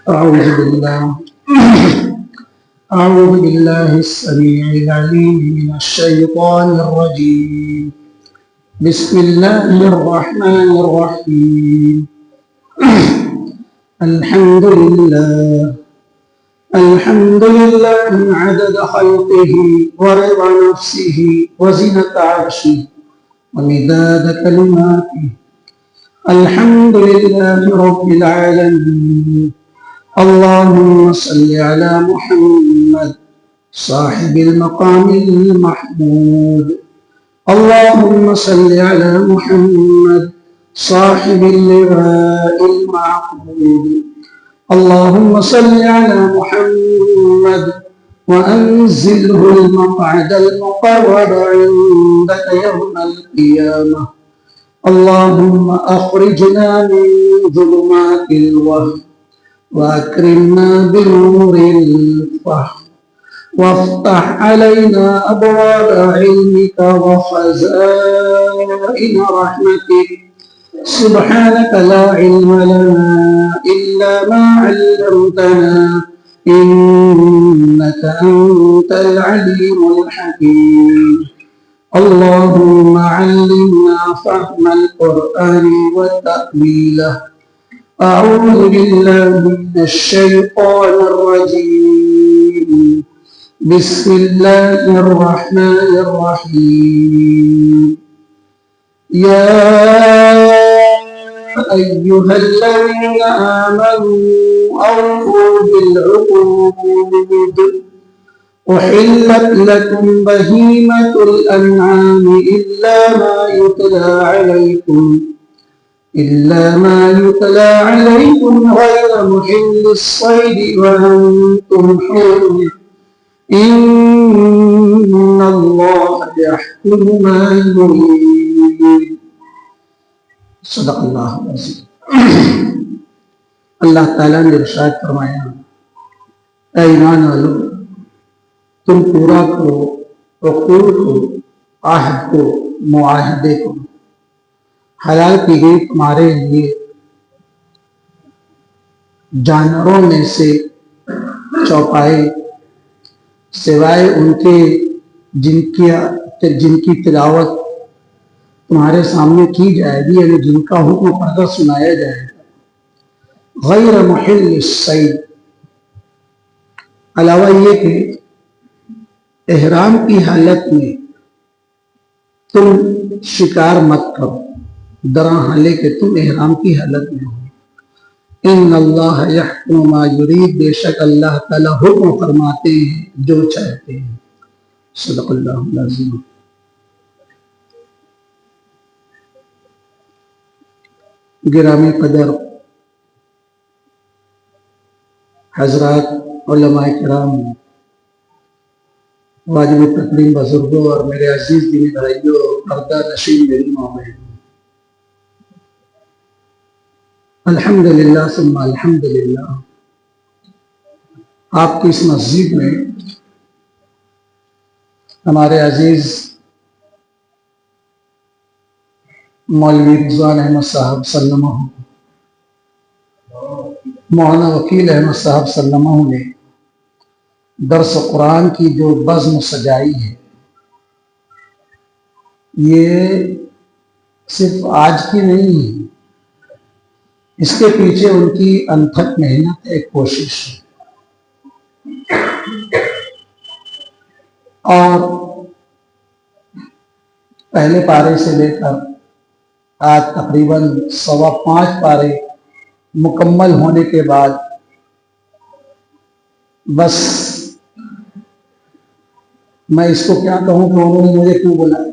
أعوذ بالله أعوذ بالله السميع العليم من الشيطان الرجيم. بسم الله الرحمن الرحيم. الحمد لله عدد خلقه ورضا نفسه وزنة عرشه ومداد كلماته. الحمد لله رب العالمين. اللهم صل على محمد صاحب المقام المحمود. اللهم صل على محمد صاحب اللواء المعقود. اللهم صل على محمد وأنزله المقعد المقرب عندك يوم القيامة. اللهم أخرجنا من ظلمات الوهم وأكرمنا بنور الفهم وافتح علينا أبواب علمك وخزائن رحمتك. سبحانك لا علم لنا إلا ما علمتنا إنك أنت العليم الحكيم. اللهم علمنا فهم القرآن وتأويله. أعوذ بالله من الشيطان الرجيم. بسم الله الرحمن الرحيم. يا أيها الذين آمنوا أوفوا بالعقود. أحلت لكم بهيمة الأنعام إلا ما يتلى عليكم غير محل الصيد وأنتم حرم. إن الله يحكم ما يريد. صدق اللہ العظیم. اللہ تعالیٰ نے ارشاد فرمایا، اے ایمان والو، تم پورا کرو عقود کو، عہد کو، معاہدے کو. حلال کی گئی تمہارے لیے جانوروں میں سے چوپائے، سوائے ان کے جن کی تلاوت تمہارے سامنے کی جائے گی، یعنی جن کا حکم پردہ سنایا جائے گا. غیر محل الصید، علاوہ یہ کہ احرام کی حالت میں تم شکار مت کرو، درا حالے کہ تم احرام کی حالت میں ہو. ان اللہ یحکم ما یرید، بے شک اللہ تعالیٰ حکم فرماتے ہیں جو چاہتے ہیں. صدق اللہ العظیم. گرامی قدر حضرات، علماء کرام، واجب تکریم بزرگوں اور میرے عزیز دینی بھائیوں، پردہ نشین میری مومنین، الحمدللہ ثم الحمدللہ، آپ کی اس مسجد میں ہمارے عزیز مولوی رضوان احمد صاحب سلمہ، مولانا وکیل احمد صاحب سلمہ نے درس قرآن کی جو بزم سجائی ہے، یہ صرف آج کی نہیں ہے، اس کے پیچھے ان کی انتھک محنت، ایک کوشش ہے. اور پہلے پارے سے لے کر آج تقریباً 5.25 پارے مکمل ہونے کے بعد بس میں اس کو کیا کہوں کہ انہوں نے مجھے کیوں بلایا.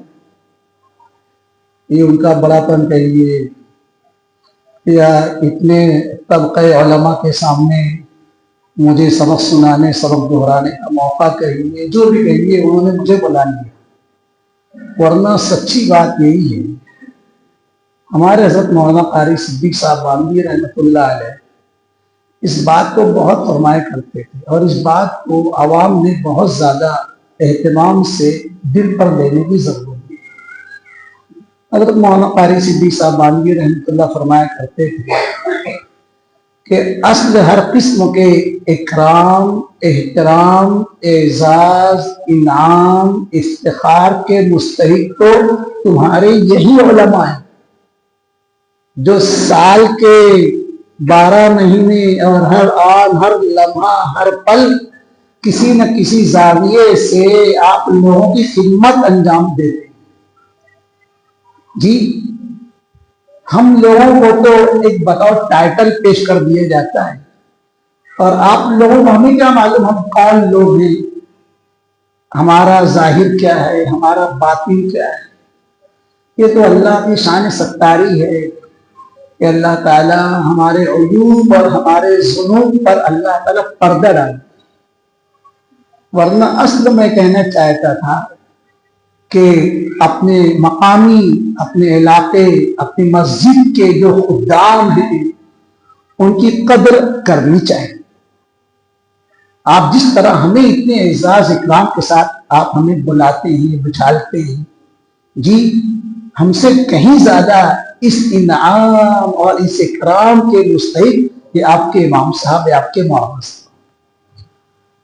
یہ ان کا بڑا پن کہیے یا اتنے طبقہ علماء کے سامنے مجھے سبق سنانے، سبق دہرانے کا موقع کہیے، جو بھی کہیے، انہوں نے مجھے بلا لیا. ورنہ سچی بات یہی ہے، ہمارے حضرت مولانا قاری صدیق صاحب باندی رحمۃ اللہ علیہ اس بات کو بہت فرمایا کرتے تھے، اور اس بات کو عوام نے بہت زیادہ اہتمام سے دل پر لینے کی ضرورت ہے. حضرت مولانا قاری صدیق صاحب باندی رحمۃ اللہ فرمایا کرتے تھے کہ اصل ہر قسم کے اکرام، احترام، اعزاز، انعام، افتخار کے مستحق تو تمہارے یہی علماء ہیں جو سال کے 12 مہینے اور ہر آن، ہر لمحہ، ہر پل کسی نہ کسی زاویے سے آپ لوگوں کی خدمت انجام دیتے ہیں۔ جی ہم لوگوں کو تو ایک بطور ٹائٹل پیش کر دیا جاتا ہے، اور آپ لوگوں کو ہمیں کیا معلوم ہم کون لوگ ہیں، ہمارا ظاہر کیا ہے، ہمارا باطن کیا ہے۔ یہ تو اللہ کی شان ستاری ہے کہ اللہ تعالیٰ ہمارے عیوب اور ہمارے ذنوب پر اللہ تعالیٰ پردہ ڈالے، ورنہ اصل میں کہنا چاہتا تھا کہ اپنے مقامی، اپنے علاقے، اپنی مسجد کے جو خدام ہیں ان کی قدر کرنی چاہیے۔ آپ جس طرح ہمیں اتنے اعزاز اکرام کے ساتھ آپ ہمیں بلاتے ہیں، بچھالتے ہیں، جی ہم سے کہیں زیادہ اس انعام اور اس اکرام کے مستحق یہ آپ کے امام صاحب، آپ کے مولانا صاحب۔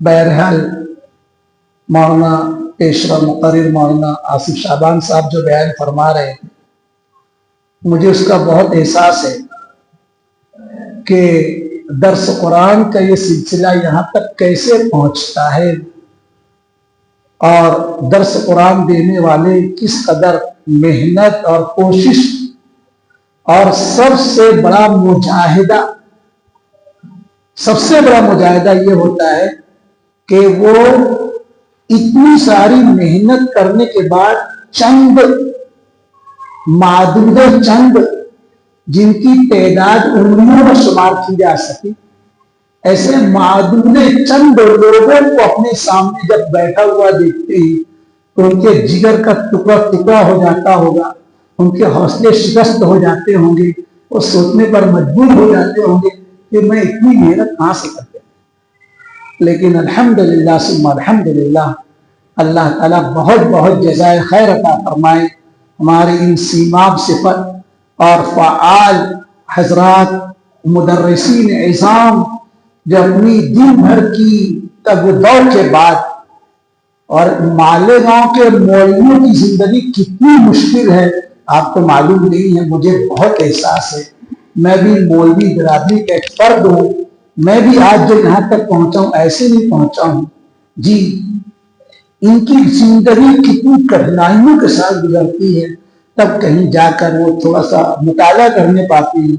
بہرحال مولانا پیشوا مقرر مولانا آصف شعبان صاحب جو بیان فرما رہے ہیں، مجھے اس کا بہت احساس ہے کہ درس قرآن کا یہ سلسلہ یہاں تک کیسے پہنچتا ہے، اور درس قرآن دینے والے کس قدر محنت اور کوشش، اور سب سے بڑا مجاہدہ یہ ہوتا ہے کہ وہ اتنی ساری محنت کرنے کے بعد چند جن کی تعداد انگلیوں میں شمار کی جا سکے، ایسے معدود چند لوگوں کو اپنے سامنے جب بیٹھا ہوا دیکھتے ہیں تو ان کے جگر کا ٹکڑا ٹکڑا ہو جاتا ہوگا، ان کے حوصلے شکست ہو جاتے ہوں گے، وہ سوچنے پر مجبور ہو جاتے ہوں گے کہ میں اتنی محنت کہاں سے کرتے۔ لیکن الحمدللہ ثم الحمدللہ، اللہ تعالیٰ بہت بہت جزائے خیر عطا فرمائے ہمارے ان سیماب صفت اور فعال حضرات، مدرسین عظام جو اپنی دن بھر کی تگ و دو کے بعد، اور مالیگاؤں کے مولویوں کی زندگی کتنی مشکل ہے آپ کو معلوم نہیں ہے، مجھے بہت احساس ہے۔ میں بھی مولوی برادری کا ایک فرد ہوں، میں بھی آج جو یہاں تک پہنچا ہوں ایسے نہیں پہنچا ہوں۔ جی ان کی زندگی کتنی کٹھنائیوں کے ساتھ گزرتی ہے، تب کہیں جا کر وہ تھوڑا سا مطالعہ کرنے پاتے ہیں۔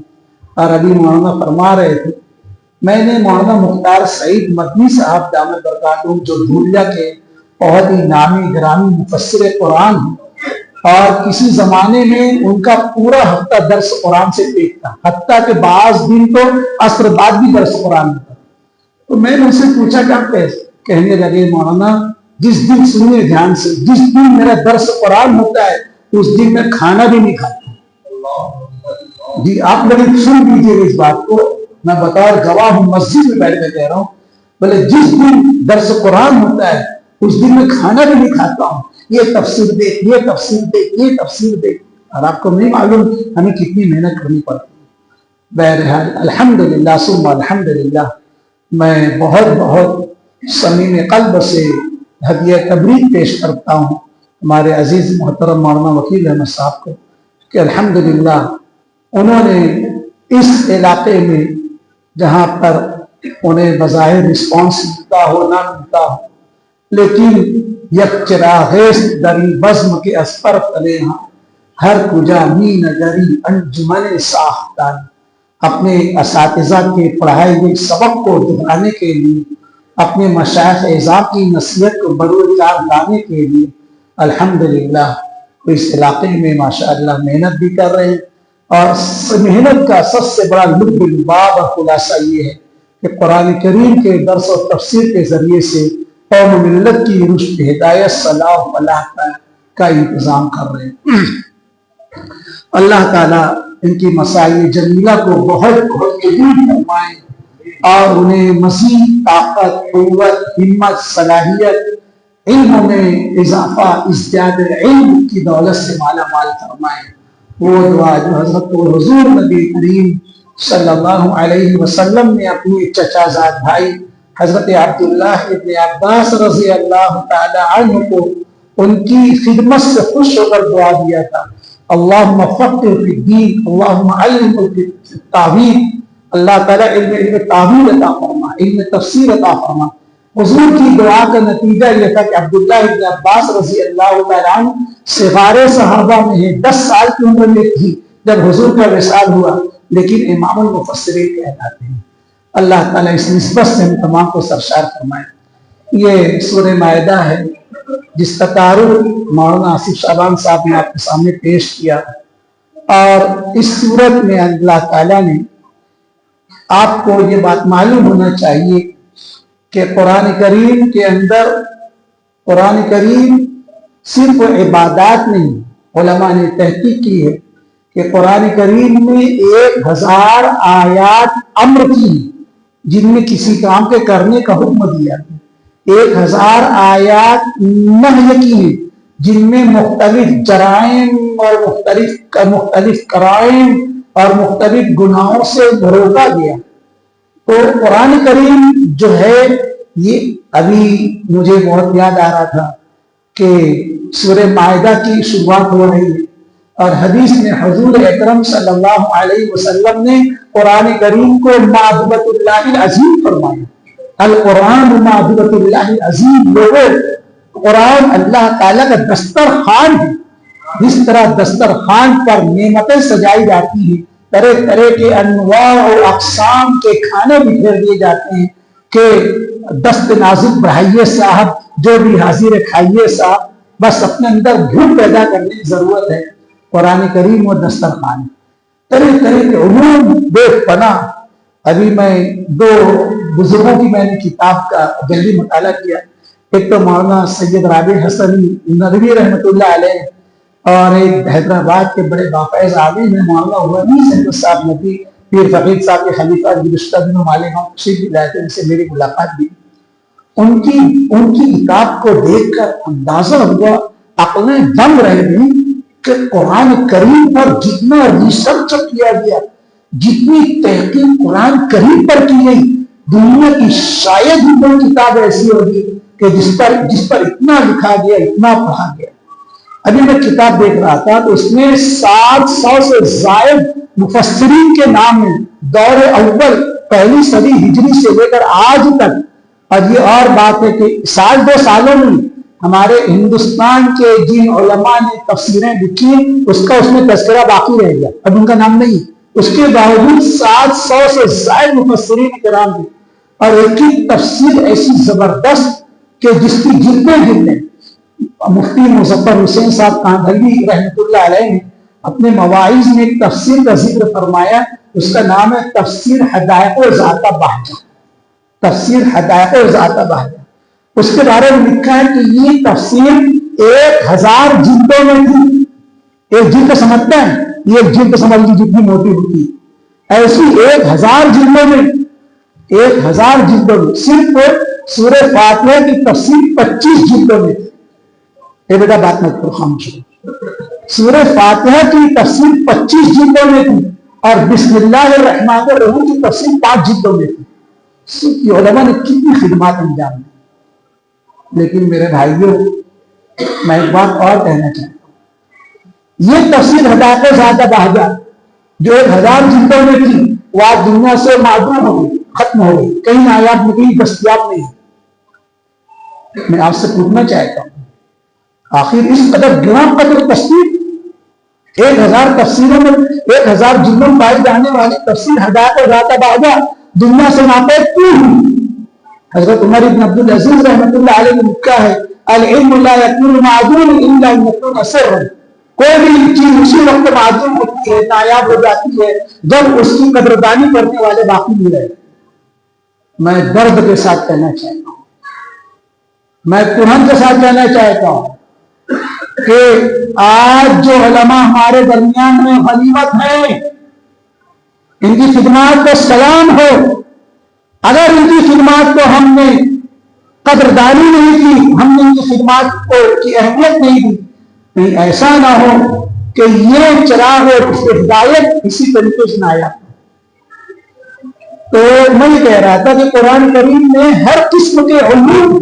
اور ابھی مولانا فرما رہے تھے، میں نے مولانا مختار سعید مدنی صاحب دامت برکاتہم جو دھولیا کے بہت ہی نامی گرامی مفسر قرآن ہیں، اور کسی زمانے میں ان کا پورا ہفتہ درس قرآن سے پیٹ تھا، حتیٰ کہ بعض دن تو عصر بعد بھی درس قرآن ہوتا۔ تو میں نے ان سے پوچھا کہ آپ کہنے لگے، مولانا جس دن سنیے دھیان سے، جس دن میرا درس قرآن ہوتا ہے اس دن میں کھانا بھی نہیں کھاتا۔ جی آپ لوگ سن لیجیے اس بات کو، میں بطور گواہ ہوں، مسجد میں بیٹھ کے کہہ رہا ہوں، بولے جس دن درس قرآن ہوتا ہے اس دن میں کھانا بھی نہیں کھاتا ہوں، یہ تفسیر دے، یہ تفسیر دے، یہ تفسیر دے۔ اور آپ کو نہیں معلوم ہمیں کتنی محنت کرنی پڑتی ہے۔ بہرحال الحمدللہ ثم الحمدللہ، میں بہت بہت صمیم قلب سے ہدیہ تبریک پیش کرتا ہوں ہمارے عزیز محترم مولانا وکیل احمد صاحب کو کہ الحمدللہ انہوں نے اس علاقے میں جہاں پر انہیں بظاہر رسپانس ملتا ہو نہ ملتا ہو، لیکن یک چراغیس دری بزم کے اسپر تلے ہاں ہر کجا می نگری انجمن ساختان، اپنے اساتذہ کے پڑھائے ہوئے سبق کو دہرانے کے لیے، اپنے مشائخ اعظام کی نصیحت کو بروئے لانے کے لیے الحمدللہ اس علاقے میں ماشاءاللہ محنت بھی کر رہے ہیں۔ اور محنت کا سب سے بڑا لب لباب اور خلاصہ یہ ہے کہ قرآن کریم کے درس و تفسیر کے ذریعے سے قوم ملت کی رشد، ہدایت، صلاح و فلاح کا انتظام کر رہے ہیں۔ اللہ تعالیٰ ان کی مسائل جمیلہ کو بہت بہت قبول فرمائے اور انہیں مزید طاقت، قوت، ہمت، صلاحیت، علم میں اضافہ، ازدیاد علم کی دولت سے مالا مال فرمائے۔ وہ دعا جو حضرت حضور نبی کریم صلی اللہ علیہ وسلم نے اپنے چچا زاد بھائی حضرت عبداللہ ابن عباس رضی اللہ تعالی عنہ کو ان کی خدمت سے خوش ہو کر دعا دیا تھا، اللہم فقہ فی الدین، اللہم علم التعویل، اللہ تعالیٰ علم تعویل عطا فرما، علم تفسیر عطا فرما۔ حضور کی دعا کا نتیجہ یہ تھا کہ عبداللہ ابن عباس رضی اللہ تعالیٰ عنہ صغار صحابہ میں ہیں، 10 سال کی عمر میں تھی جب حضور کا وصال ہوا، لیکن امام المفسرین کہلاتے ہیں۔ اللہ تعالیٰ اس نسبت سے ہم تمام کو سرشار فرمائے۔ یہ سورہ مائدہ ہے جس کا تعارف مولانا آصف شعبان صاحب نے آپ کے سامنے پیش کیا، اور اس صورت میں اللہ تعالیٰ نے آپ کو یہ بات معلوم ہونا چاہیے کہ قرآن کریم کے اندر قرآن کریم صرف عبادات نہیں، علماء نے تحقیق کی ہے کہ قرآن کریم میں 1000 آیات امر کی جن میں کسی کام کے کرنے کا حکم دیا ہے، 1000 آیات نہی کی ہیں جن میں مختلف جرائم اور مختلف کرائم اور مختلف گناہوں سے روکا گیا۔ تو قرآن کریم جو ہے، یہ ابھی مجھے بہت یاد آ رہا تھا کہ سورہ مائدہ کی شروعات ہو رہی ہے، اور حدیث میں حضور اکرم صلی اللہ علیہ وسلم نے قرآن کریم کو مائدۃ اللہ العظیم فرمایا۔ القرآن مائدۃ اللہ العظیم، لوگوں قرآن اللہ تعالیٰ کا دسترخوان ہے۔ جس طرح دسترخوان پر نعمتیں سجائی جاتی ہیں، طرح طرح کے انواع اور اقسام کے کھانے بکھیر دیے جاتے ہیں کہ دست نازک بڑھائیے صاحب، جو بھی حاضر کھائیے صاحب، بس اپنے اندر بھوک پیدا کرنے کی ضرورت ہے۔ قرآن کریم و دسترخوان، طرح طرح کے علوم بے پناہ۔ ابھی میں 2 بزرگوں کی میں نے کتاب کا جلدی مطالعہ کیا، ایک تو مولانا سید رابع حسن ندوی رحمۃ اللہ علیہ، اور ایک حیدرآباد کے بڑے بافیض عالم ہیں مولانا غنی سید صاحب ندوی، پیر فقید صاحب کے خلیفہ گزشتہ دنوں مالیگاؤں تشریف لائے تھے، ان سے میری ملاقات بھی۔ ان کی کتاب کو دیکھ کر اندازہ ہوا، عقلیں دم رہ گئی کہ قرآن کریم پر جتنا ریسرچ کیا گیا، جتنی تحقیق قرآن کریم پر کی گئی، دنیا کی شاید ہی کوئی کتاب ایسی ہوگی کہ جس پر اتنا لکھا گیا، اتنا پڑھا گیا۔ ابھی میں کتاب دیکھ رہا تھا تو اس میں 700 سے زائد مفسرین کے نام ہیں، دور اول پہلی صدی ہجری سے لے کر آج تک۔ اور یہ اور بات ہے کہ سال 2 سالوں میں ہمارے ہندوستان کے جن علماء نے تفسیریں لکھی، اس میں تذکرہ باقی رہ گیا، اب ان کا نام نہیں۔ اس کے باوجود 700 سے زائد مفسرین کرام ہیں، اور ایک ہی تفسیر ایسی زبردست کہ جس کی جلدیں مفتی مظفر حسین صاحب کاندھلی رحمۃ اللہ علیہ نے اپنے مواعظ میں ایک تفسیر کا ذکر فرمایا، اس کا نام ہے تفسیر حدائق ذات بہجہ۔ تفسیر حدائق ذات بہجہ، اس کے بارے میں لکھا ہے کہ یہ تفسیر 1000 جلدوں میں تھی۔ ایک جلد سمجھتا ہے، یہ ایک جلد سمجھ لی جتنی موٹی ہوتی ہے، ایسی 1000 جلدوں میں 1000 جلدوں میں صرف سورہ فاتحہ کی تفسیر 25 جلدوں میں تھی۔ اے بیٹا بات مت کرو، خاموش ہو۔ سورہ فاتحہ کی تفسیر 25 جلدوں میں تھی، اور بسم اللہ الرحمن الرحیم کی تفسیر 5 جلدوں میں تھی۔ یہ علماء نے کتنی خدمات انجام دی۔ لیکن میرے بھائیوں، میں ایک بات اور کہنا چاہتا ہوں، یہ تفسیر حدائق ذات بہجہ جو 1000 جلدوں میں تھی، وہ آج دنیا سے معدوم ہو گئی، ختم ہو گئی، کہیں آیات میں کہیں دستیاب نہیں۔ میں آپ سے پوچھنا چاہتا ہوں، آخر اس قدر گرام قدر تفسیر 1000 تفسیروں میں 1000 جلدوں میں پائی جانے والی تفسیر حدائق ذات بہجہ دنیا سے ناپید کیوں ہوئی؟ حضرت عمر بن عبدالعزیز رحمۃ اللہ علیہ نے لکھا ہے، العلم لا يكون معدوما الا ان يكون سرا۔ کوئی بھی چیز اسی وقت معدوم ہوتی ہے، نایاب ہو جاتی ہے، جب اس کی قدردانی کرنے والے باقی نہیں رہے۔ میں درد کے ساتھ کہنا چاہتا ہوں، میں ترہن کے ساتھ کہنا چاہتا ہوں کہ آج جو علماء ہمارے درمیان میں غنیمت ہیں، ان کی خدمات کو سلام ہو۔ اگر ان کی خدمات کو ہم نے قدردانی نہیں کی، ہم نے ان کی خدمات کو کی اہمیت نہیں دی، کہیں ایسا نہ ہو کہ یہ چراغ ہدایت اسی طریقے سے نہ آیا۔ تو میں یہ کہہ رہا تھا کہ قرآن کریم میں ہر قسم کے علوم،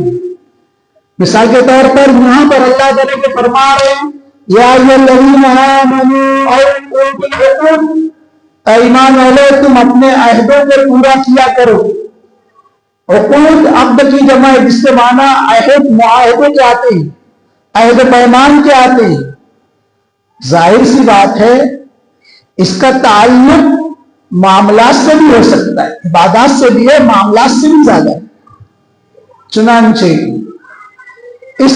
مثال کے طور پر یہاں پر اللہ تعالیٰ کے فرما رہے ہیں یا الذین آمنوا اوفوا بالعقود، ایمان والو تم اپنے عہدوں کو پورا کیا کرو۔ عقود عقد کی جمع ہے، جس سے معنی عہد معاہدے کے آتے ہیں، عہد پیمان کے آتے ہیں۔ ظاہر سی بات ہے اس کا تعلق معاملات سے بھی ہو سکتا ہے، عبادات سے بھی ہے، معاملات سے بھی زیادہ ہے۔ چنانچہ اس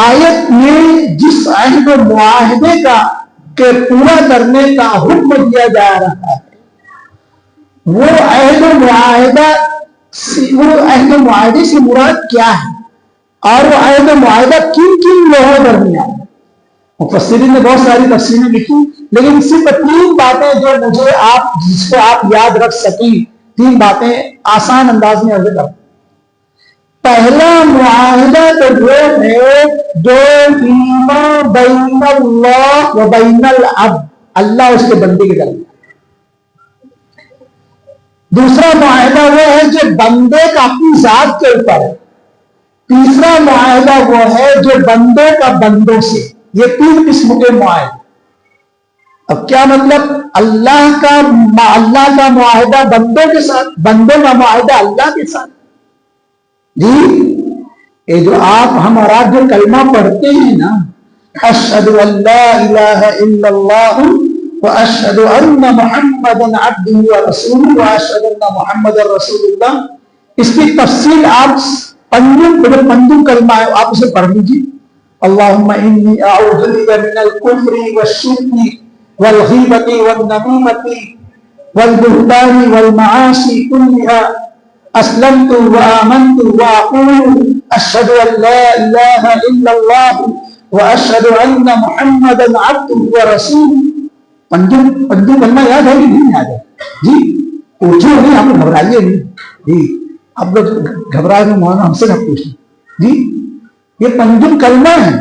آیت میں جس عہد و معاہدے کا کہ پورا کرنے کا حکم دیا جا رہا ہے، وہ عہد و معاہدے سے مراد کیا ہے، اور وہ عہد و معاہدہ کن کن لوگوں درمیان ہے۔ مفسرین نے بہت ساری تفسیریں لکھی، لیکن صرف 3 باتیں جو مجھے جس کو آپ یاد رکھ سکیں، 3 باتیں آسان انداز میں عرض کروں۔ پہلا معاہدہ تو وہ ہے جو فیما بین اللہ و بین العبد، اللہ اس کے بندے کے درمیان۔ دوسرا معاہدہ وہ ہے جو بندے کا اپنی ذات کے اوپر ہے۔ تیسرا معاہدہ وہ ہے جو بندے کا بندوں سے۔ یہ 3 قسم کے معاہدے۔ اب کیا مطلب؟ اللہ کا معاہدہ بندوں کے ساتھ، بندوں کا معاہدہ اللہ کے ساتھ۔ جی یہ جو ہم اور آپ جو کلمہ پڑھتے ہیں نا، اشہد ان لا الہ الا اللہ واشہد ان محمدا عبدہ ورسولہ واشہد ان محمد رسول اللہ، اس کی تفصیل آپ پنجم کلمہ ہے، آپ اسے پڑھ لیجیے۔ اللہم انی اعوذ بک من الکفر والشرک والغیبۃ والنمیمۃ والبہتان والمعاصی کلها اسلمت وآمنت واقول اشہد ان لا الہ الا اللہ واشہد ان محمدا عبدہ ورسولہ۔ پنجم کلمہ یاد ہے کہ نہیں یاد ہے؟ جی پوچھو نہیں، آپ گھبرائیے نہیں جی، آپ لوگ گھبرائے میں مولانا ہم سے نہ پوچھیں جی۔ یہ پنجم کلمہ ہے،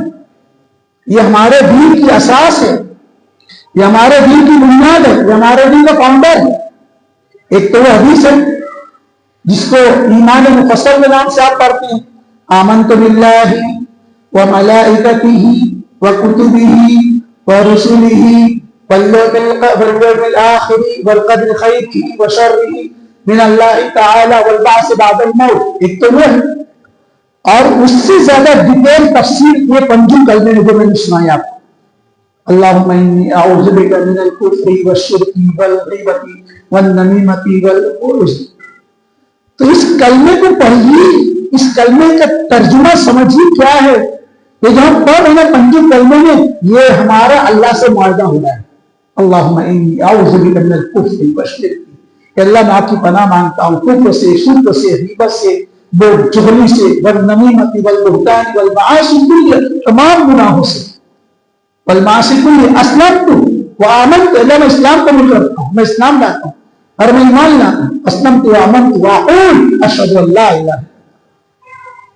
یہ ہمارے دین کی اساس ہے، یہ ہمارے دین کی بنیاد ہے، یہ ہمارے دین کا فاؤنڈر ہے۔ ایک تو وہ حدیث ہے جس کو ایمان مفصل کے نام سے آپ پڑھتے ہیں، آمنت باللہ وملائکتہ وکتبہ ورسلہ والیوم الآخر والقدر خیرہ وشرہ من اللہ تعالی والبعث بعد الموت۔ ایک تو وہ ہے، اور اس سے زیادہ ڈیٹیل تفسیر یہ پنجم کلمے میں جو میں نے سنائی آپ کو، اللہم انی اعوذ بک من الکفر والشرک والغیبۃ والنمیمۃ والبغض۔ تو اس کلمے کو پڑھیے، اس کلمے کا ترجمہ سمجھیے کیا ہے۔ یہ جو ہم پڑھ رہے ہیں پنجم کلمے میں، یہ ہمارا اللہ سے معاہدہ ہو رہا ہے۔ اللہم انی اعوذ بک من الکفر والشرک، کہ اللہ میں آپ کی پناہ مانگتا ہوں کفر سے، شرک سے، غیبت سے، جہلی سے، والنمیمۃ والبہتان والمعاصی کلها، تمام گناہوں سے، والمعاصی کلها اسلمت وآمنت، اللہ میں اسلام قبول کرتا ہوں، میں اسلام لاتا ہوں اور میں ایمان لاتا ہوں، اسلمت وآمنت واقول اشہد ان لا الہ۔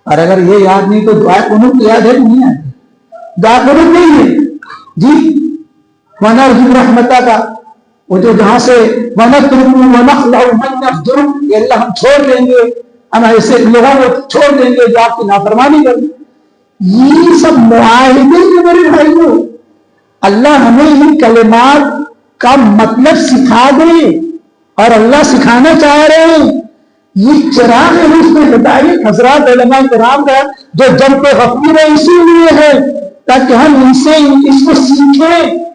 اور اگر یہ یاد نہیں تو دعا قنوت یاد ہے کہ نہیں آتی؟ دعا قنوت نہیں ہے جی۔ ونرجو رحمتہ کا، وہ جو جہاں سے ونترک ونخلع من یفجر، یہ اللہ ہم چھوڑ دیں گے، ہم ایسے لوگوں کو چھوڑ دیں گے جو آپ کی نافرمانی کریں۔ یہ سب معاہدے ہیں میرے بھائیوں۔ اللہ ہمیں ان کلمات کا مطلب سکھا دے، اور اللہ سکھانا چاہ رہے ہیں۔ یہ چراغ ہے اس میں ہدایت، حضرات علماء کرام کا جو جب پہ غفیر ہے اسی لیے ہے تاکہ ہم ان سے اس کو سیکھیں۔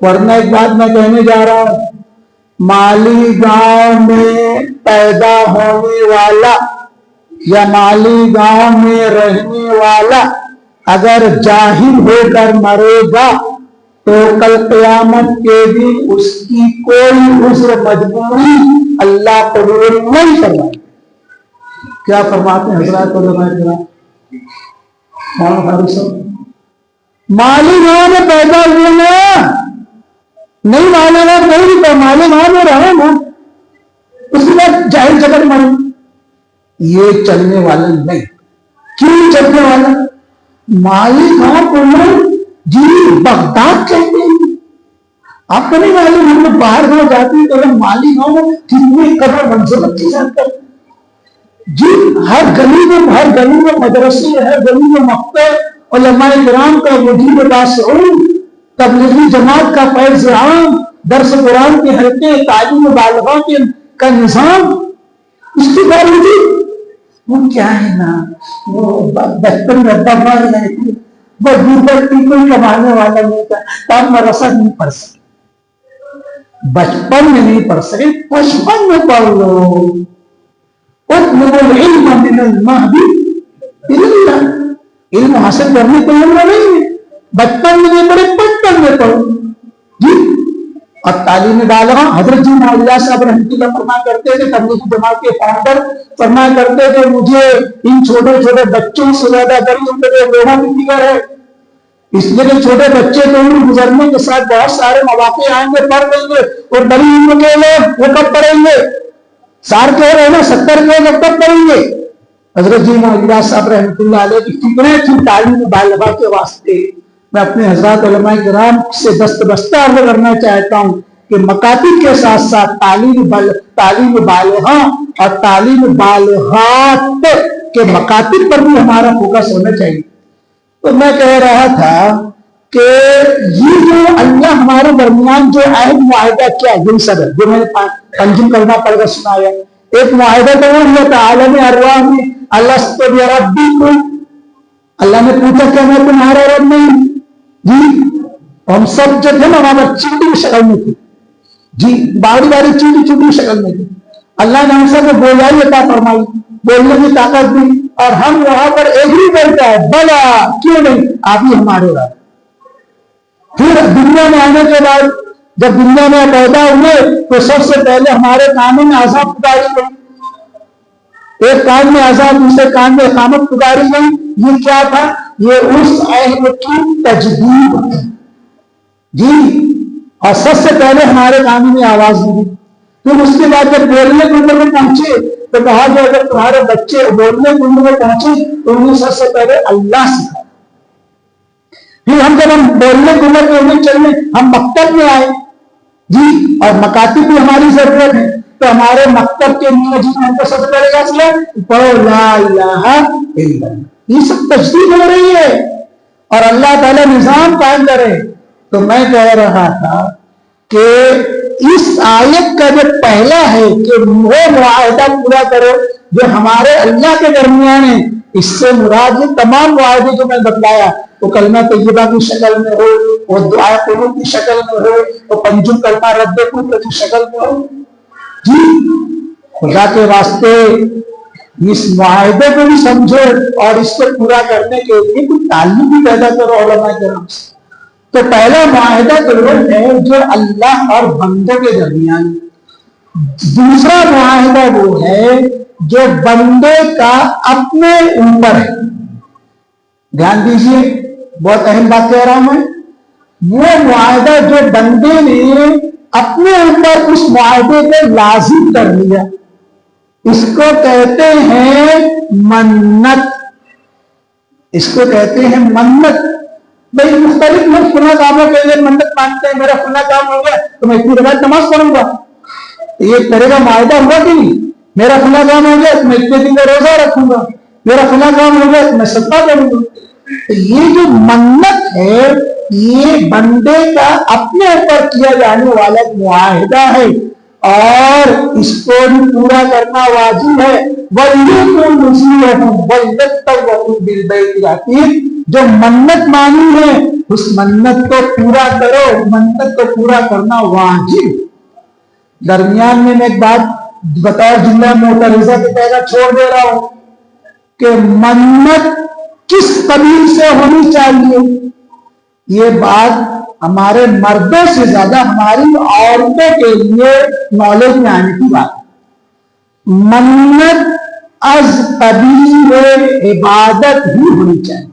ورنہ ایک بات میں کہنے جا رہا ہوں، مالی گاؤں میں پیدا ہونے والا یا مالی گاؤں میں رہنے والا اگر جاہل ہو کر مرے گا تو کل قیامت کے دن اس کی کوئی عذر مجبوری اللہ قبول نہیں فرمائے۔ کیا فرماتے ہیں حضرات علماء کرام؟ مولانا فاروق صاحب مالی گاؤں میں پیدا ہوئے نا، نہیں مانا نا، نہیں تو مالی گاؤں میں رہے نا، اس کے بعد جاہل جگہ مرے، یہ چلنے والا نہیں۔ کیوں چلنے والا؟ مالی گاؤں کو لوگ جی بغداد کہتے ہیں، آپ کو نہیں معلوم ہم لوگ باہر گاؤں جاتے ہیں تو ہم مالی گاؤں میں کتنی قدر منزلت کی جاتا ہے جی. ہر گلی میں مدرسے، ہر گلی میں مکتب، علماء کرام کا مدیر باشعور، تبلیغی جماعت کا فیض عام، درس قرآن کے حلقے، تعلیم بالغاہ کا نظام. اس کے باوجود وہ کیا ہے نا، وہ بچپن میں ڈبہ مار گئے تھے، وہ دوسر کی کوئی کمانے والا نہیں تھا، تب مدرسہ نہیں پڑھ سکے. بچپن میں نہیں پڑھ سکے، بچپن میں پڑھ لو. العلم من المهد الى اللحد، علم حاصل کرنے کو عمر نہیں ہے، بچپن میں نہیں پڑھے، بچپن میں پڑھو جی. اور تعلیم بالغہ حضرت جی مولانا صاحب رحمۃ اللہ فرمایا کرتے تھے، تبلیغی جماعت کے فاؤنڈر فرمایا کرتے تھے، مجھے ان چھوٹے چھوٹے بچوں سے زیادہ غریب لوگوں کی فکر ہے، اس لیے کہ چھوٹے بچے تو عمر گزرنے کے ساتھ بہت سارے مواقع آئیں گے، پڑھ لیں گے، اور بڑی عمر کے لوگ وہ کب پڑھیں گے؟ 60 کے رہے نا، 70 کے لوگ کب پڑھیں گے؟ حضرت جی مولانا صاحب رحمۃ اللہ علیہ کی فکریں تھی تعلیم بالغہ کے واسطے. میں اپنے حضرات علماء کرام سے دستبستہ عرض کرنا چاہتا ہوں کہ مکاتب کے ساتھ ساتھ تعلیم بالغہ اور تعلیم بالغات کے مکاتب پر بھی ہمارا فوکس ہونا چاہیے. تو میں کہہ رہا تھا کہ یہ جو اللہ ہمارے درمیان جو عہد معاہدہ کیا ہے، یہی سب ہے جو میں نے تنظیم کرنا پڑ کر سنایا. ایک معاہدہ تو وہ ہوا تھا عالم ارواح میں، اللہ نے پوچھا کہ میں تمہارا رب نہیں جی. ہم سب جو تھے نا وہاں چیٹی شکل میں تھے جی، باری باری چیٹی شکل میں تھے. اللہ نے ہم سب کو بولائی عطا فرمائی، بولنے کی طاقت دی، اور ہم وہاں پر ایگری کرتا ہے بلا کیوں نہیں، آپ ہی ہمارے رب. پھر دنیا میں آنے کے بعد جب دنیا میں پیدا ہوئے تو سب سے پہلے ہمارے کانوں میں عذاب پکاری گئی، ایک کان میں عذاب، دوسرے کان میں اقامت پکاری گئی. یہ کیا تھا؟ یہ اس عہد کی تجدید جی. اور سب سے پہلے ہمارے کانوں میں آواز دی. پھر اس کے بعد جب بولنے کی عمر میں پہنچے تو کہا کہ اگر تمہارے بچے بولنے کی عمر میں پہنچے تو انہیں سب سے پہلے اللہ سکھا. پھر جب ہم بولنے کی عمر میں انہیں چلنے ہم مکتب میں آئے جی، اور مکاتب بھی ہماری ضرورت ہے، تو ہمارے مکتب کے لیے جس میں سب سے پہلے کیا پڑھو لا الہ الا اللہ. یہ سب تجدید ہو رہی ہے اور اللہ تعالیٰ نظام قائم کرے. تو میں کہہ رہا تھا کہ اس آیت کا جو پہلا ہے کہ وہ معاہدہ پورا کرو جو ہمارے اللہ کے درمیان ہے، اس سے مراد یہ تمام معاہدے جو میں بتلایا، وہ کلمہ طیبہ کی شکل میں ہو، وہ دعا قنوت کی شکل میں ہو، وہ پنجم کلمہ رد کفر کی شکل میں ہو جی. خدا کے واسطے اس معاہدے کو بھی سمجھو اور اس کو پورا کرنے کے لیے کوئی تعلق بھی پیدا کرو علماء کرام سے. تو پہلا معاہدہ تو وہ ہے جو اللہ اور بندوں کے درمیان. دوسرا معاہدہ وہ ہے جو بندے کا اپنے اوپر ہے. دھیان دیجئے، بہت اہم بات کہہ رہا ہوں میں. وہ معاہدہ جو بندے نے اپنے اوپر اس معاہدے کو لازم کر لیا، اس کو کہتے ہیں منت. اس کو کہتے ہیں منت. بھائی مختلف لوگ فلاں کاموں کے لیے منت مانتے ہیں، میرا فلاں کام ہو گیا تو میں اتنی رکعت نماز پڑھوں گا. یہ طرح کا معاہدہ ہوا کہ نہیں؟ میرا فلاں کام ہو گیا تو میں اتنے دن کا روزہ رکھوں گا، میرا فلاں کام ہو گیا تو میں صدقہ کروں گا. یہ جو منت ہے یہ بندے کا اپنے اوپر کیا جانے والا معاہدہ ہے اور اس کو بھی پورا کرنا واجب ہے. جو منت مانی ہے اس منت کو پورا کرو، منت کو پورا کرنا واجب. درمیان میں ایک بات بتاؤ، جملہ معترضہ کے پہلا چھوڑ دے رہا ہوں کہ منت کس قبیل سے ہونی چاہیے. یہ بات ہمارے مردوں سے زیادہ ہماری عورتوں کے لیے نالج میں آنے کی بات ہے. منت از قبیل عبادت ہی ہونی چاہیے.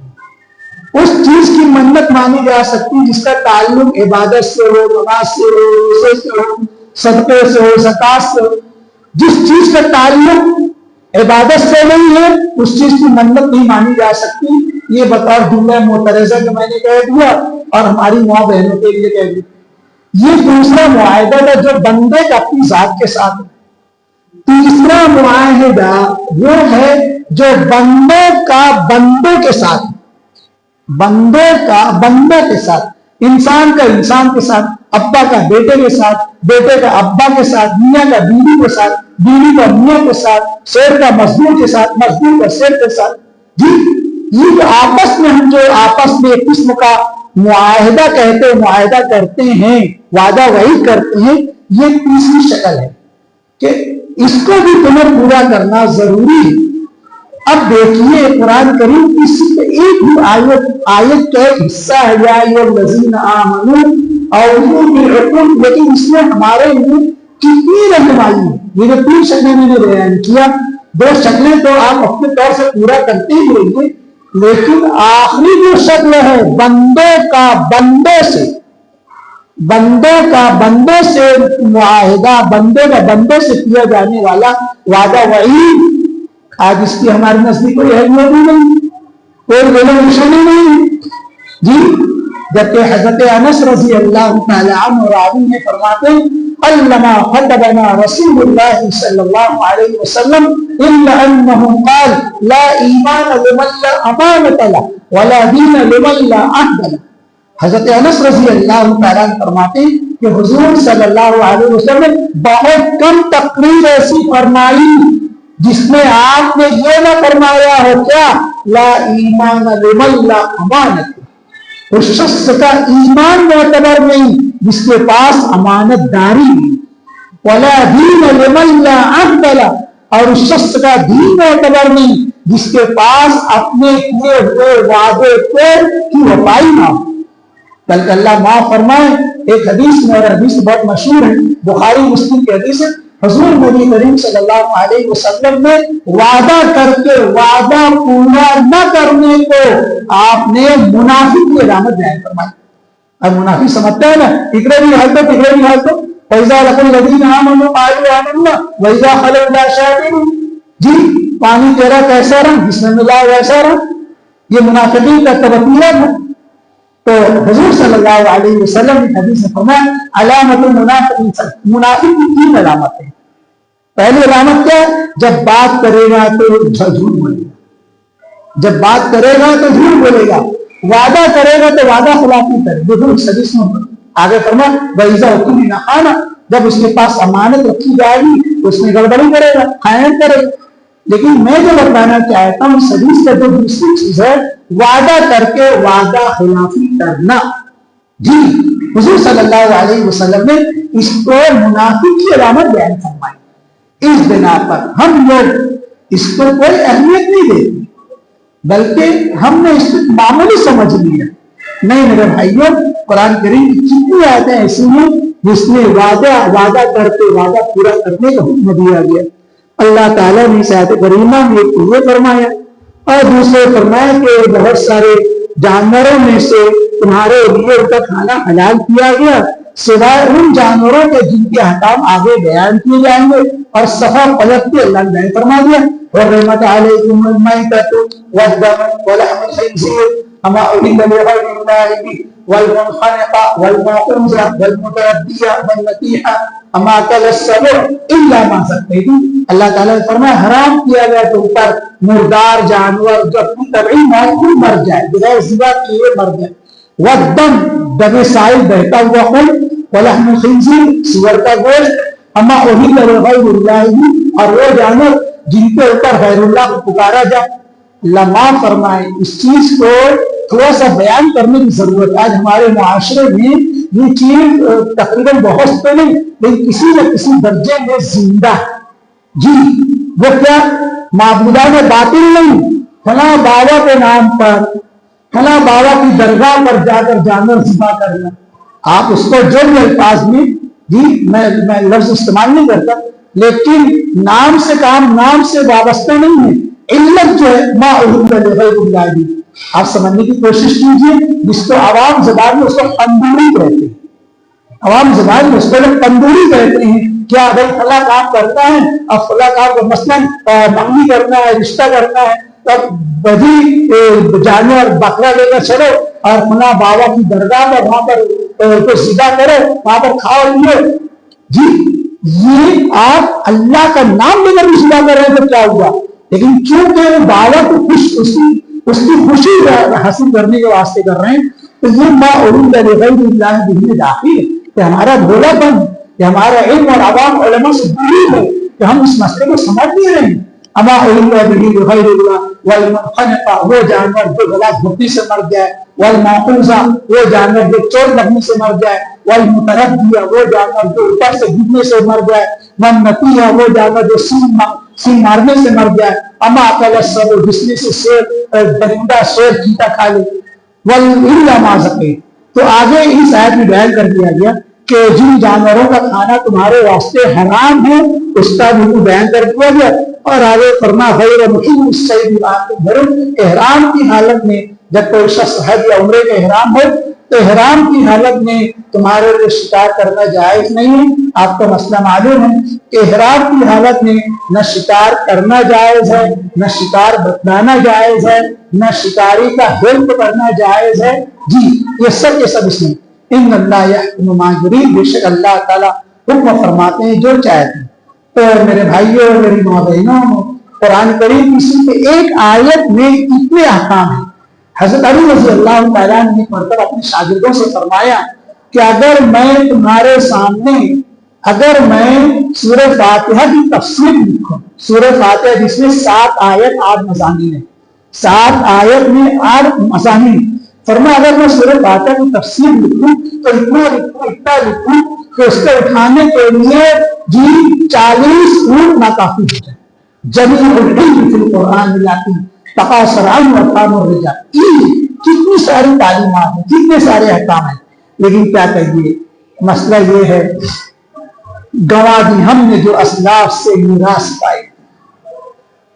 اس چیز کی منت مانی جا سکتی جس کا تعلق عبادت سے ہو، نماز سے ہو، روزے سے ہو، صدقے سے ہو، زکات سے ہو. جس چیز کا تعلق عبادت سے نہیں ہے اس چیز کی منت نہیں مانی جا سکتی. یہ بطور جملہ معترضہ کہ میں نے کہہ دیا اور ہماری ماں بہنوں کے لیے کہہ دیا. یہ دوسرا معاہدہ تھا جو بندے کا اپنی ذات کے ساتھ. تیسرا معاہدہ وہ ہے جو بندے کا بندے کے ساتھ، بندے کا بندے کے ساتھ، انسان کا انسان کے ساتھ، ابا کا بیٹے کے ساتھ، بیٹے کا ابا کے ساتھ، میاں کا بیوی کے ساتھ، بیوی کا میاں کے ساتھ، شیر کا مزدور کے ساتھ، مزدور کا شیر کے ساتھ. جی یہ جو آپس میں ہم جو آپس میں ایک قسم کا معاہدہ کہتے ہیں، معاہدہ کرتے ہیں، وعدہ وہی کرتے ہیں، یہ تیسری شکل ہے کہ اس کو بھی تمہیں پورا کرنا ضروری ہے. اب دیکھیے قرآن کریم اس ایک ہی آیت کا ایک حصہ ہے یا ایھا الذین آمنوا اوفوا بالعقود، لیکن اس میں ہمارے لیے کتنی رہنمائی ہے. یہ جو 3 شکلیں میں نے بیان کیا، 2 شکلیں تو آپ اپنے طور سے پورا کرتے ہی رہیے، لیکن آخری جو شکل ہے بندے کا بندے سے، بندے کا بندے سے معاہدہ، بندے کا بندے سے کیا جانے والا وعدہ وعید، آج اس کی ہمارے نزدیک کوئی اہمیت بھی نہیں، کوئی علم نشانی نہیں. جی جبکہ حضرت انس رضی اللہ تعالی عنہ راوی میں فرماتے ہیں علما خطبنا رسول اللہ صلی اللہ علیہ وسلم الا انه قال لا ایمان لمن لا امانۃ له ولا دین لمن لا عهد له. حضرت انس رضی اللہ تعالیٰ فرماتے ہیں کہ حضور صلی اللہ علیہ وسلم نے بہت کم تقریر ایسی فرمائی جس میں آپ نے یہ نہ فرمایا ہو کیا لا ایمان لمن لا امانت، اس شخص کا ایمان معتبر نہیں جس کے پاس امانت داری نہیں، ولا دین لمن لا عهد له، اور اس شخص کا دین معتبر نہیں جس کے پاس اپنے کیے ہوئے وعدے کی وفائی نہ ہو. بلکہ اللہ معاف فرمائے، ایک حدیث میں، اور حدیث بہت مشہور ہے، بخاری مسلم کی حدیث ہے، حضور نبی کریم صلی اللہ علیہ وسلم نے وعدہ کر کے وعدہ پورا نہ کرنے کو آپ نے منافق کی علامت بیان فرمائی. اب منافق سمجھتا ہے نا، ٹکرے بھی حال تو ٹکرے بھی حال تو فَإِذَا لَقُوا الَّذِينَ آمَنُوا قَالُوا آمَنَّا وَإِذَا خَلَوْا إِلَىٰ شَيَاطِینِهِمْ، جی پانی تیرا کیسا رنگ جس میں ملا ویسا رنگ، یہ منافقین کا تبطیہ ہے. تو حضور صلی اللہ علیہ وسلم نے حدیث میں فرمایا علامت المنافق، منافق کی 3 علامت ہیں. پہلی علامت کیا ہے؟ جب بات کرے گا تو جھوٹ بولے گا، جب بات کرے گا تو جھوٹ بولے گا، وعدہ کرے گا تو وعدہ خلافی کرے گا. دیکھو اس حدیث میں آگے فرمایا وَإِذَا اؤْتُمِنَ خَانَ، جب اس کے پاس امانت رکھی جائے گی تو اس میں گڑبڑی کرے گا، خیانت کرے گا. لیکن میں جو بتانا چاہتا ہوں اس حدیث کا جو دوسری چیز ہے وعدہ کر کے وعدہ خلافی کرنا. جی حضور صلی اللہ علیہ وسلم نے اس کو منافق کی علامت بیان فرمائی. اس بنا پر ہم لوگ اس کو کوئی اہمیت نہیں دیتے، بلکہ ہم نے اس کو معمولی سمجھ لیا. نہیں میرے بھائیوں، قرآن کریم کی کتنی آیتیں ایسی ہیں جس میں وعدہ کر کے وعدہ پورا کرنے کا حکم دیا گیا. اللہ تعالیٰ نے آیت کریمہ میں یہ فرمایا، اور دوسرے فرمایا کہ بہت سارے جانوروں میں سے تمہارے لیے ان کا کھانا حلال کیا گیا سوائے ان جانوروں کے جن کے احکام آگے بیان کیے جائیں گے. اور صفا پلٹ کے اللہ نے فرما دیا حرمت علیکم المیتۃ والدم ولحم الخنزیر وما أهل لغير الله به والمنخنقة والموقوذة والمتردية والنطيحة وما أكل السبع إلا ما ذكيتم. اللہ تعالیٰ نے فرمایا حرام کیا گیا تم پر مردار جانور جو اپنی طبعی موت کو مر جائے، بغیر ذبح کیے مر جائے. والدم دم سائل بہتا ہوا خون، ولحم الخنزیر سور کا گوشت، اما أهل لغير الله به، اور وہ جانور جن کے اوپر غیر اللہ کو پکارا جائے. اللہ معاف فرمائے، اس چیز کو تھوڑا سا بیان کرنے کی ضرورت ہے. آج ہمارے معاشرے میں یہ چیز تقریباً بہت تو نہیں لیکن کسی نہ کسی درجے میں زندہ. جی وہ کیا معبودان باطل نہیں، فلاں بابا کے نام پر فلاں بابا کی درگاہ پر جا کر جانور ذبح کرنا. آپ اس کو جو بھی الفاظ میں، جی میں لفظ استعمال نہیں کرتا، لیکن نام سے کام نام سے وابستہ نہیں ہے. علت جو ہے ما أهل لغير الله به، آپ سمجھنے کی کوشش کیجئے. جس کو عوام زبان میں اس کو تندوری کہتے ہیں، عوام زبان میں اس کو تندوری کہتے ہیں. کیا بھائی فلاں کام کرنا ہے، اب فلاں کام کو مثلاً منگنی کرنا ہے، رشتہ کرنا ہے، تب بدی جانور بکرا لے کر چلو اور فلاں بابا کی درگاہ پر وہاں پر کو سیدھا کرو, وہاں پر کھاؤ لیو. جی یہ آپ اللہ کا نام لے کر بھی سیدھا کر رہے ہیں تو کیا ہوا, لیکن چونکہ وہ بابا کو اس کی خوشی حاصل کرنے کے واسطے کر رہے ہیں, تو یہ ما ارید لغیر اللہ به داخل ہے کہ ہمارا بولا بند, کہ ہمارا علم اور عوام علماء سے دور ہے کہ ہم اس مسئلے کو سمجھ نہیں رہے ہیں. اما ارید به لغیر اللہ والمنخنقہ وہ جانور جو گلا گھٹنے سے مر جائے, والموقوذہ وہ جانور جو چوٹ لگنے سے مر جائے, والمتردیہ وہ جانور جو اوپر سے گرنے سے مر جائے, والنطیہ وہ جانور جو سینگ مارنے سے مر جائے, اما اکل السبع جس میں سے درندہ شیر چیتا کھا لے, والا ما ذکر. تو آگے اس آیت میں بیان کر دیا گیا کہ جن جانوروں کا کھانا تمہارے واسطے حرام ہے اس کا بھی بیان کر دیا گیا. اور آگے فرما غیر محل الصید وانتم احرام کی حالت میں جب کوئی شخص حج یا عمرے کا احرام ہو تو احرام کی حالت میں تمہارے لیے شکار کرنا جائز نہیں ہے. آپ کو مسئلہ معلوم ہے کہ احرام کی حالت میں نہ شکار کرنا جائز ہے, نہ شکار بتلانا جائز ہے, نہ شکاری کا ہیلپ کرنا جائز ہے. جی یہ سب کے سب اس میں ان اللہ یحکم ما یرید, بے شک اللہ تعالیٰ حکم فرماتے ہیں جو چاہتے ہیں. تو میرے بھائیوں میری ماں بہنوں, قرآن کریم کی ایک آیت میں اتنے احکام ہیں. حضرت علی رضی اللہ تعالیٰ نے پڑھ کر اپنے شاگردوں سے فرمایا کہ اگر میں تمہارے سامنے اگر میں سورہ فاتحہ کی تفسیر لکھوں, سورہ فاتحہ جس میں 7 آیت 8 مضامین ہیں, 7 آیت میں 8 مضامین, فرمایا اگر میں سورہ فاتحہ کی تفسیر لکھوں تو اتنا لکھوں کہ اس کو اٹھانے کے لیے جی 40 اونٹ ناکافی ہو جائے. جمیع العلم فی القرآن ملاتی تقاصر عن وقام الرجال. کتنی ساری تعلیمات ہیں, کتنے سارے احکام ہیں, لیکن کیا کہیے مسئلہ یہ ہے گواہ دی ہم نے جو اسلاف سے میراث پائی,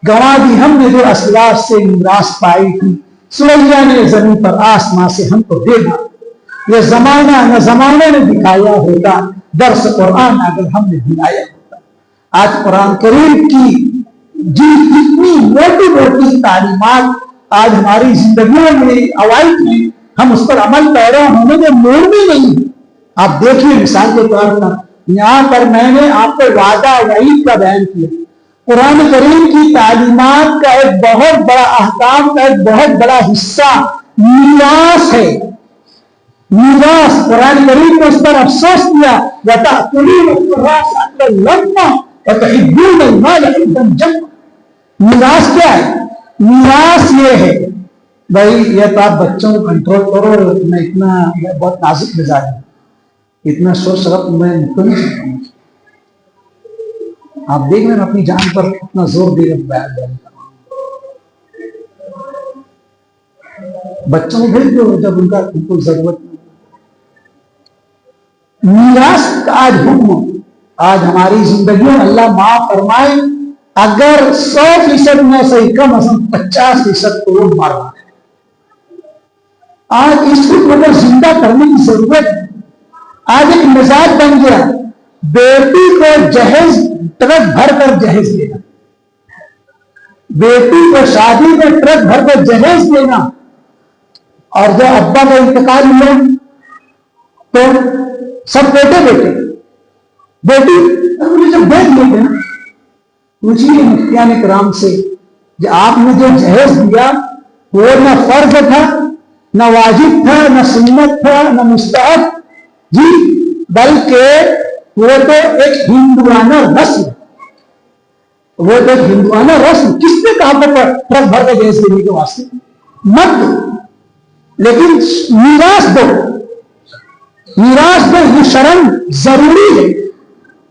گواہ دی ہم نے جو اسلاف سے میراث پائی تھی, سوریا نے زمین پر آسمان سے ہم کو دے دیا. یہ زمانہ نہ زمانے نے دکھایا ہوتا, درس قرآن اگر ہم نے دلایا ہوتا. آج قرآن کریم کی جن اتنی موٹی موٹی تعلیمات آج ہماری زندگیوں میں اوائٹ ہیں, ہم اس پر عمل پیرا ہونے کے موڑ بھی نہیں. آپ دیکھیے مثال کے طور پر یہاں پر میں نے آپ کو وعدہ وعید کا بیان کیا. قرآن کریم کی تعلیمات کا ایک بہت بڑا احکام کا ایک بہت بڑا حصہ میراث ہے. میراث قرآن کریم نے اس پر افسوس کیا, وَتَأْكُلُونَ التُّرَاثَ أَكْلًا لَمًّا وَتُحِبُّونَ الْمَالَ حُبًّا جَمًّا. میراث کیا ہے؟ میراث یہ ہے بھائی, یہ تو آپ بچوں کو کنٹرول کرو, میں اتنا بہت نازک مزاج ہوں, اتنا شور شراب میں نہیں سکتا ہوں. آپ دیکھ رہے ہیں اپنی جان پر اتنا زور دے کر بیان کرتا ہوں. بچوں کو بھیج دو جب ان کا بالکل ضرورت نہیں. میراث کا آج حکم آج ہماری زندگیوں میں اللہ معاف فرمائے اگر 100% میں سے کم از کم 50% کو وہ مارنا ہے. آج اس کو زندہ کرنے کی ضرورت ہے. آج ایک مزاج بن گیا بیٹی کو جہیز ٹرک بھر کر جہیز دینا, بیٹی کو شادی میں ٹرک بھر کر جہیز دینا, اور جب ابا کا انتقال ہوا تو سب بیٹے بیٹی جب بیچ لیتے نا. پوچھیے مفتیان کرام سے کہ آپ نے جو جہیز دیا وہ نہ فرض تھا, نہ واجب تھا, نہ سنت تھا, نہ مستحب, جی بلکہ وہ تو ایک ہندوانہ رسم, وہ تو ایک ہندوانہ رسم. کس نے کہا پر ٹرک بھر کے جہیز دینے کے واسطے مت دو, لیکن میراث دو, میراث دو, یہ شرم ضروری ہے.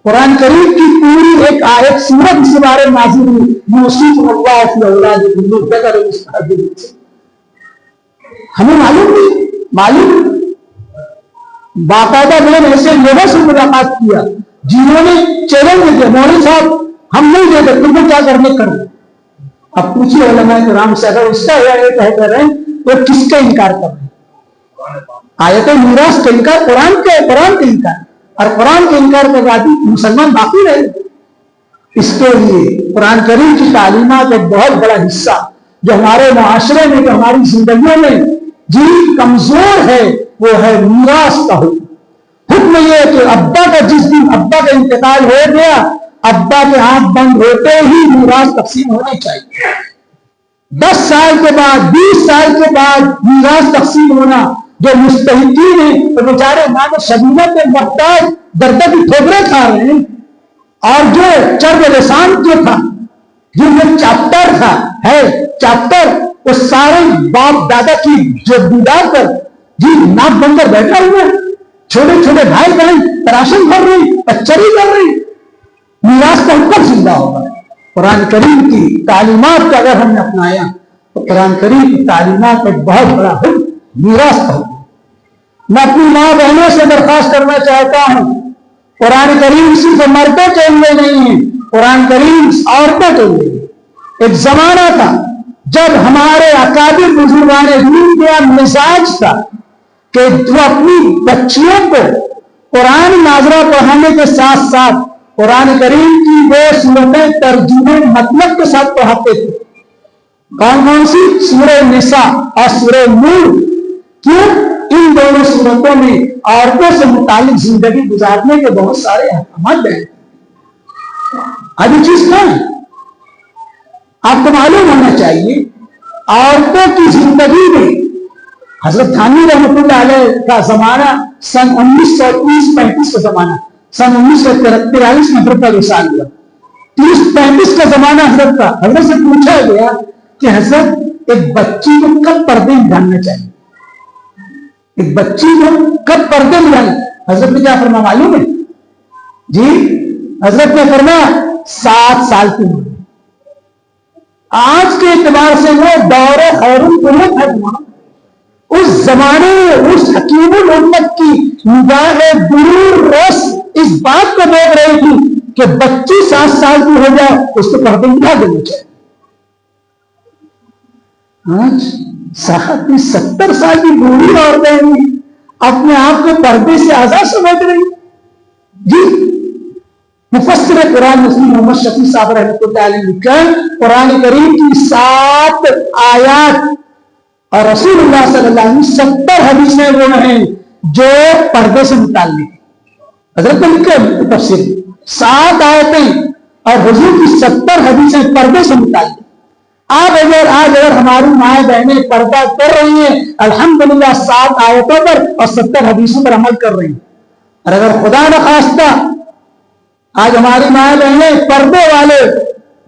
قرآن کریم کی پوری ایک آیت سورت اس کے بارے میں نازل ہوئی, یوصیکم اللہ فی اولادکم للذکر مثل حظ الانثیین. ہمیں معلوم باقاعدہ میں نے ایسے لوگوں سے ملاقات کیا جنہوں نے چیلنج دیا, مولوی صاحب ہم نہیں دیتے, تم کو کیا کرنے کرو. اب پوچھیے علماء کرام سے اگر اس کا یہ کہہ رہے ہیں تو کس کا انکار کر رہے ہیں؟ آیت میراث کا انکار, قرآن کا انکار, اور قرآن کے انکار کے بعد مسلمان باقی رہے. اس کے لیے قرآن کریم کی تعلیمات ایک بہت بڑا حصہ جو ہمارے معاشرے میں جو ہماری زندگیوں میں جی کمزور ہے وہ ہے میراث کا حکم یہ ہے کہ ابا کا جس دن ابا کا انتقال ہو گیا ابا کے ہاتھ بند ہوتے ہی میراث تقسیم ہونی چاہیے. 10 سال کے بعد 20 سال کے بعد میراث تقسیم ہونا جو مستحقین ہیں تو بیچارے ماں شبینہ کے محتاج دردہ کی ٹھوکریں کھا رہے ہیں اور جو چرب لسان جو تھا جن میں چاپٹر تھا ہے چاپٹر وہ سارے باپ دادا کی جو دیدار پر جی ناک بن کر بیٹھا ہوئے چھوٹے چھوٹے بھائی بہن تراشن کر رہی پچری کر رہی میراث کا حکم زندہ ہوگا. قرآن کریم کی تعلیمات کو اگر ہم نے اپنایا تو قرآن کریم کی تعلیمات ایک بہت بڑا حکم میراث کا حکم. میں اپنی ماں بہنوں سے درخواست کرنا چاہتا ہوں قرآن کریم صرف مردوں کے لیے نہیں ہے قرآن کریم عورتوں کے لیے. ایک زمانہ تھا جب ہمارے اکابر بزرگان دین کا مزاج تھا کہ وہ اپنی بچیوں کو قرآن ناظرہ پڑھانے کے ساتھ ساتھ قرآن کریم کی وہ سورتیں ترجمے مطلب کے ساتھ پڑھاتے تھے. کون کون سی؟ سورہ نساء اور سورہ نور. کیوں؟ ان دونوں سورتوں میں عورتوں سے متعلق زندگی گزارنے کے بہت سارے احکامات ہیں. ابھی چیز کیا ہے آپ کو معلوم ہونا چاہیے. عورتوں کی زندگی میں حضرت تھانوی رحمۃ اللہ علیہ کا زمانہ سن 1930-35 کا زمانہ. سن 1943 میں حضرت کا وصال ہوا. 30-35 کا زمانہ حضرت کا. حضرت سے پوچھا گیا کہ حضرت ایک بچی کو کب پردے میں ڈالنا چاہیے ایک بچی کو کب پردے میں ڈالنا. حضرت نے کیا فرمایا معلوم ہے جی؟ حضرت نے فرمایا 7 سال کی عمر. آج کے اعتبار سے وہ دور خیر القرون ہے. اس زمانے میں اس حکیم الامت کی نگاہ دور رس اس بات کو دیکھ رہی تھی کہ بچی 7 سال کی ہو جائے اس کو پردے میں ڈال دینا چاہیے. آج 70 سال کی بوڑھی عورتیں اپنے آپ کو پردے سے آزاد سمجھ رہی جی. مفسر قرآن مسلم محمد شفیع صاحب رحمۃ اللہ علیہ لکھا قرآن کریم کی 7 آیات اور رسول اللہ صلی اللہ علیہ وسلم 70 حدیثیں وہ ہیں جو پردے سے متعلق. حضرت نے لکھا تفسیر 7 آیتیں اور حضور کی 70 حدیثیں پردے سے متعلق. آج اگر ہماری مائیں بہنیں پردہ کر رہی ہیں الحمدللہ 7 آیتوں پر اور 70 حدیثوں پر عمل کر رہی ہیں. اور اگر خدا نخواستہ آج ہماری مائیں بہنیں پردے والے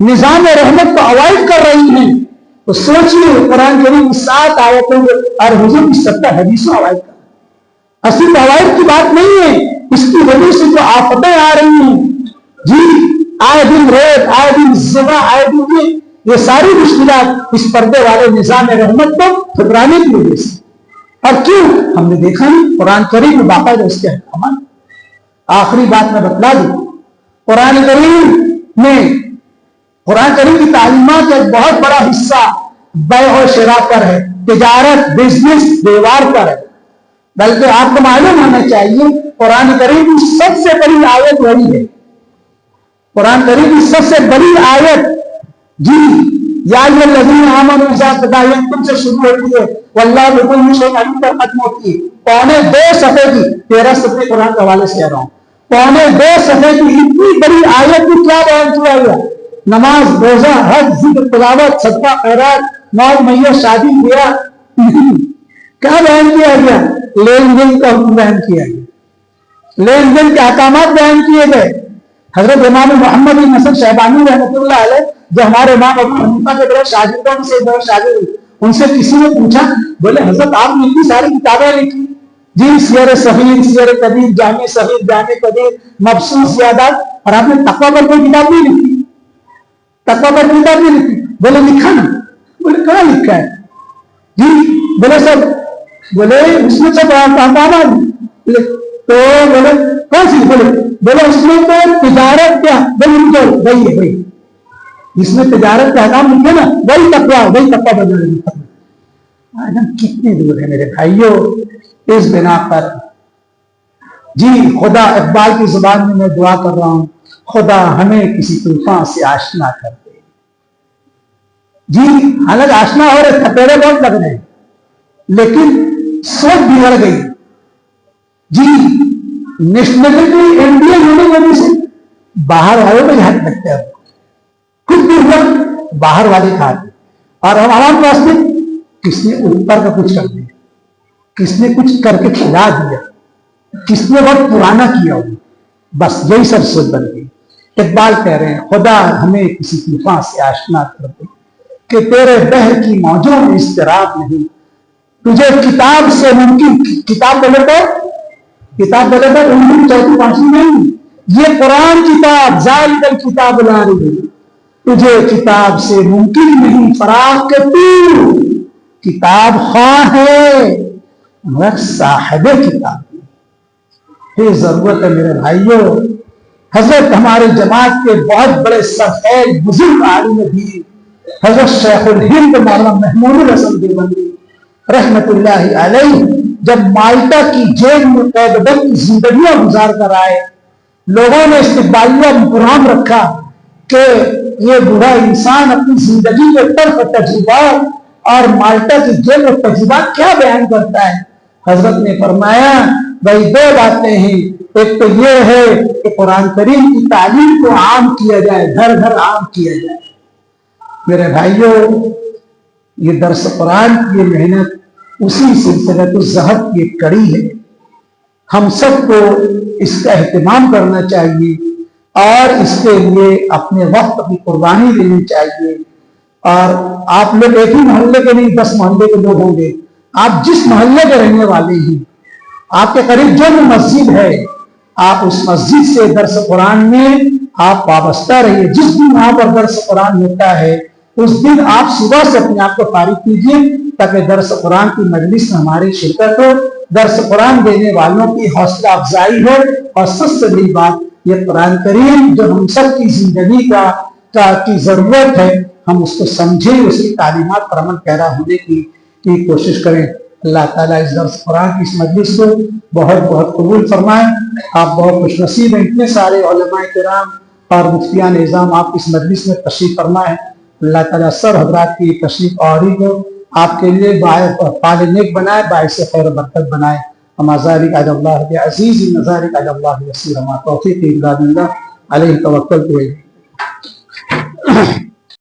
نظام رحمت کو اوائڈ کر رہی ہیں تو سوچیے قرآن کریم کی 7 آیتوں اور حضور کی 70 حدیثوں اوائڈ کر. اصل اوائڈ کی بات نہیں ہے اس کی وجہ سے جو آفتیں آ رہی ہیں جی آئے دن ریپ آئے دن زنا آئے دن یہ ساری مشکلات اس پردے والے نظام رحمت کو ٹھکرانے کی وجہ سے. اور کیوں ہم نے دیکھا نہیں قرآن کریم میں باقاعدہ اس کے احکامات. آخری بات میں بتلا دوں قرآن کریم کی تعلیمات کا ایک بہت بڑا حصہ بیع و شراء پر ہے. تجارت بزنس بیوار پر ہے. بلکہ آپ کو معلوم ہونا چاہیے قرآن کریم کی سب سے بڑی آیت وہی ہے. قرآن کریم کی سب سے بڑی آیت جی یا ایھا الذین آمنوا اذا تداینتم سے شروع ہوتی ہے واللہ بکل شیء علیم پر ختم ہوتی ہے. 2.25 صفحے کی 13 صفحے قرآن کے حوالے سے کہہ رہا ہوں. 2.25 صفحے کی اتنی بڑی آیت کو کیا بیان کیا گیا؟ نماز روزہ حج ذکر تلاوت صدقہ خیرات موت میت شادی بیاہ کیا بیان کیا گیا؟ لین دین کا حکم بیان کیا گیا. لین دین کے احکامات بیان کیے گئے. حضرت امام محمد بن حسن شیبانی رحمۃ اللہ علیہ جو ہمارے امام ابو حنیفہ کے بڑے شاگردوں میں سے بڑے شاگرد ان سے کسی نے پوچھا بولے حضرت آپ نے اتنی ساری کتابیں لکھی جی سیر صغیر سیر کبیر جامع صغیر جامع کبیر مبسوط زیادات اور آپ نے تقویٰ پر کوئی کتاب نہیں لکھی. تقویٰ پر کتاب نہیں لکھی. بولے لکھا نا. بولے کہاں لکھا ہے جی؟ بولے سب بولے اس میں سب تو بولے کون سی؟ بولے اس میں تو تجارت کیا وہی ہے وہی جس میں تجارت کا احکام لکھے نا وہی تقویٰ بدل. آج ہم کتنے دور ہیں میرے بھائیوں. اس بنا پر جی خدا اقبال کی زبان میں دعا کر رہا ہوں خدا ہمیں کسی طوفان سے آشنا کر دے. جی حالانکہ آشنا ہو رہے تھپیڑے بہت لگ رہے ہیں لیکن سوچ بگڑ گئی جی، نیشنلٹی انڈین ہونے کی وجہ سے باہر والوں کو یاد رکھتے ہیں، کچھ بھی ہوا باہر والے کھاتے، اور ہم عوام واسطے کس نے اوپر کا کچھ کر دیا، کس نے کچھ کر کے کھلا دیا، کس نے وقت پرانا کیا ہو، بس یہی سب سوچ بن گئی۔ اقبال کہہ رہے ہیں خدا ہمیں کسی طوفان سے آشنا کر دے کہ تیرے بحر کی موجوں میں اضطراب نہیں، تجھے کتاب سے ممکن، کتاب بولے تو اردو چوتھی پانچویں نہیں، یہ قرآن کتاب ذالک الکتاب لا ریب فیہ، تجھے کتاب سے ممکن نہیں فراق کہ تو کتاب خواہ ہے مگر صاحب کتاب۔ یہ ضرورت ہے میرے بھائیوں، حضرت ہمارے جماعت کے بہت بڑے سرخیل بزرگ عالم دین حضرت شیخ الہند مولانا محمود الحسن دیوبندی رحمت اللہ علیہ جب مالٹا کی جیل میں قید بند زندگیاں گزار کر آئے، لوگوں نے استقبالیہ پروگرام رکھا کہ یہ بوڑھا انسان اپنی زندگی کے تلخ تجربات اور مالٹا کی جیل میں تجربات کیا بیان کرتا ہے۔ حضرت نے فرمایا بھائی دو باتیں ہیں، ایک تو یہ ہے کہ قرآن کریم کی تعلیم کو عام کیا جائے، گھر گھر عام کیا جائے۔ میرے بھائیوں، یہ درس قرآن کی یہ محنت اسی سلسلۃ الزہر کی ایک کڑی ہے، ہم سب کو اس کا اہتمام کرنا چاہیے اور اس کے لیے اپنے وقت کی قربانی دینی چاہیے۔ اور آپ لوگ ایک ہی محلے کے نہیں، 10 محلے کے لوگ ہوں گے، آپ جس محلے کے رہنے والے ہیں، آپ کے قریب جو بھی مسجد ہے، آپ اس مسجد سے درس قرآن میں آپ وابستہ رہیے۔ جس دن وہاں پر درس قرآن ہوتا ہے اس دن آپ صبح سے اپنے آپ کو فارغ کیجیے تاکہ درس قرآن کی مجلس میں ہماری شرکت ہو، درس قرآن دینے والوں کی حوصلہ افزائی ہو، اور سب سے بڑی بات یہ قرآن کریم جو ہم سب کی زندگی کی ضرورت ہے، ہم اس کو سمجھیں، اس کی تعلیمات پر عمل پیرا ہونے کی کوشش کریں۔ اللہ تعالیٰ اس درس قرآن کی اس مجلس کو بہت بہت قبول فرمائیں۔ آپ بہت خوش نصیب ہیں، اتنے سارے علماء کرام اور مفتیان نظام آپ اس مجلس میں تشریف فرمائیں۔ اللہ تعالیٰ سب حضرات کی تشریف آوری کو آپ کے لیے پال نیک بنائے، باعث خیر و برکت بنائے۔ وما ذلک علی اللہ بعزیز، وما ذلک علی اللہ یسیر، وما توفیقی الا باللہ علیہ توکلت و الیہ